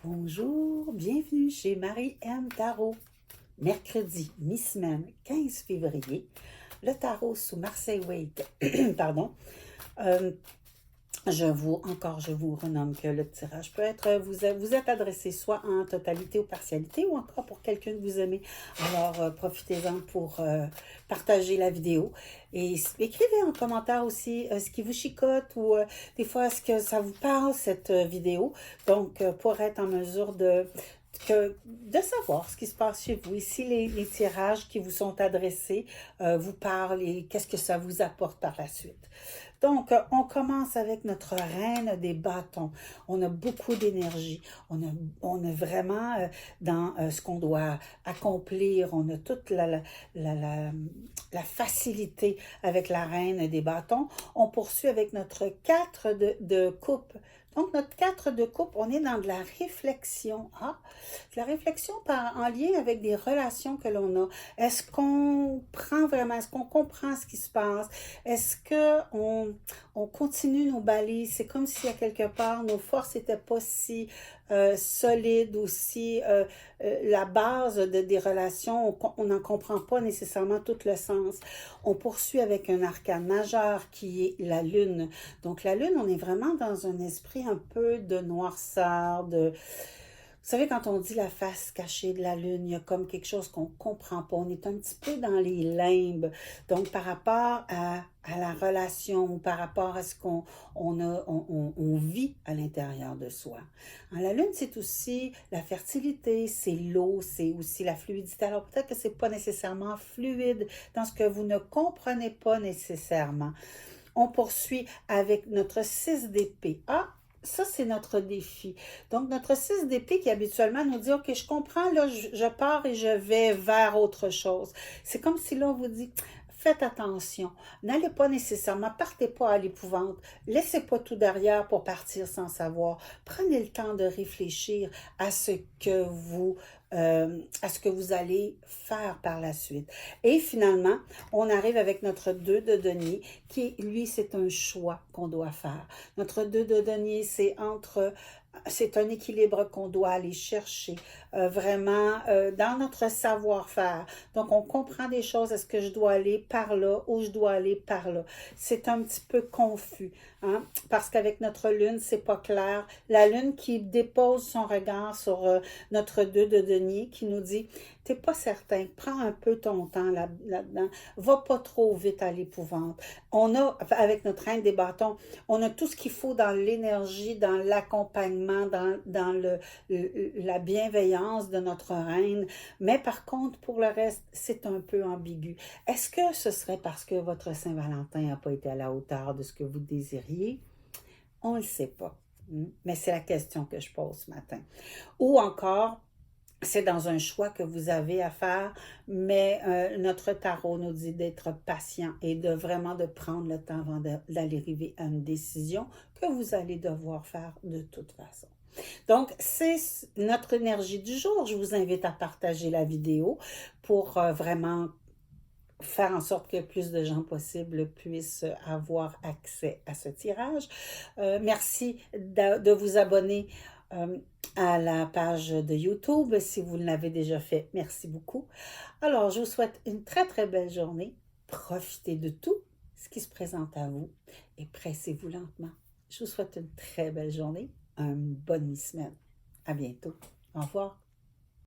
Bonjour, bienvenue chez Marie-M Tarot. Mercredi, mi-semaine, 15 février, le tarot sous Marseille Wake. Pardon. Je vous renomme que le tirage peut être, vous êtes adressé soit en totalité ou partialité ou encore pour quelqu'un que vous aimez. Alors, profitez-en pour partager la vidéo. Et écrivez en commentaire aussi ce qui vous chicote ou des fois, est-ce que ça vous parle, cette vidéo. Donc, pour être en mesure de savoir ce qui se passe chez vous. Ici, les tirages qui vous sont adressés vous parlent et qu'est-ce que ça vous apporte par la suite. Donc, on commence avec notre reine des bâtons. On a beaucoup d'énergie. On est vraiment dans ce qu'on doit accomplir. On a toute la facilité avec la reine des bâtons. On poursuit avec notre 4 de coupe. Donc, notre 4 de coupe, on est dans de la réflexion. De la réflexion en lien avec des relations que l'on a. Est-ce qu'on comprend ce qui se passe? Est-ce qu'on continue nos balises? C'est comme si, à quelque part, nos forces n'étaient pas si solides ou si la base des relations, on n'en comprend pas nécessairement tout le sens. On poursuit avec un arcane majeur qui est la lune. Donc, la lune, on est vraiment dans un esprit un peu de noirceur, Vous savez, quand on dit la face cachée de la lune, il y a comme quelque chose qu'on ne comprend pas. On est un petit peu dans les limbes. Donc, par rapport à la relation, par rapport à ce qu'on vit à l'intérieur de soi. La lune, c'est aussi la fertilité, c'est l'eau, c'est aussi la fluidité. Alors, peut-être que ce n'est pas nécessairement fluide dans ce que vous ne comprenez pas nécessairement. On poursuit avec notre 6 d'épée. Ça, c'est notre défi. Donc, notre 6 d'épée qui habituellement nous dit, OK, je comprends, là, je pars et je vais vers autre chose. C'est comme si là, on vous dit, faites attention. N'allez pas nécessairement, partez pas à l'épouvante. Laissez pas tout derrière pour partir sans savoir. Prenez le temps de réfléchir à ce que vous allez faire par la suite. Et finalement, on arrive avec notre 2 de denier qui, lui, c'est un choix qu'on doit faire. Notre 2 de denier, c'est un équilibre qu'on doit aller chercher vraiment dans notre savoir-faire. Donc, on comprend des choses. Est-ce que je dois aller par là ou je dois aller par là? C'est un petit peu confus, parce qu'avec notre lune, c'est pas clair. La lune qui dépose son regard sur notre 2 de denier qui nous dit, t'es pas certain, prends un peu ton temps là-dedans, va pas trop vite à l'épouvante. On a, avec notre reine des bâtons, on a tout ce qu'il faut dans l'énergie, dans l'accompagnement, dans la bienveillance de notre reine. Mais par contre, pour le reste, c'est un peu ambigu. Est-ce que ce serait parce que votre Saint-Valentin n'a pas été à la hauteur de ce que vous désiriez? On ne le sait pas. Mais c'est la question que je pose ce matin. Ou encore, c'est dans un choix que vous avez à faire, mais notre tarot nous dit d'être patient et de prendre le temps avant d'aller arriver à une décision que vous allez devoir faire de toute façon. Donc, c'est notre énergie du jour. Je vous invite à partager la vidéo pour vraiment faire en sorte que plus de gens possible puissent avoir accès à ce tirage. Merci de vous abonner à la page de YouTube. Si vous l'avez déjà fait, merci beaucoup. Alors, je vous souhaite une très, très belle journée. Profitez de tout ce qui se présente à vous et pressez-vous lentement. Je vous souhaite une très belle journée, une bonne mi-semaine. À bientôt. Au revoir.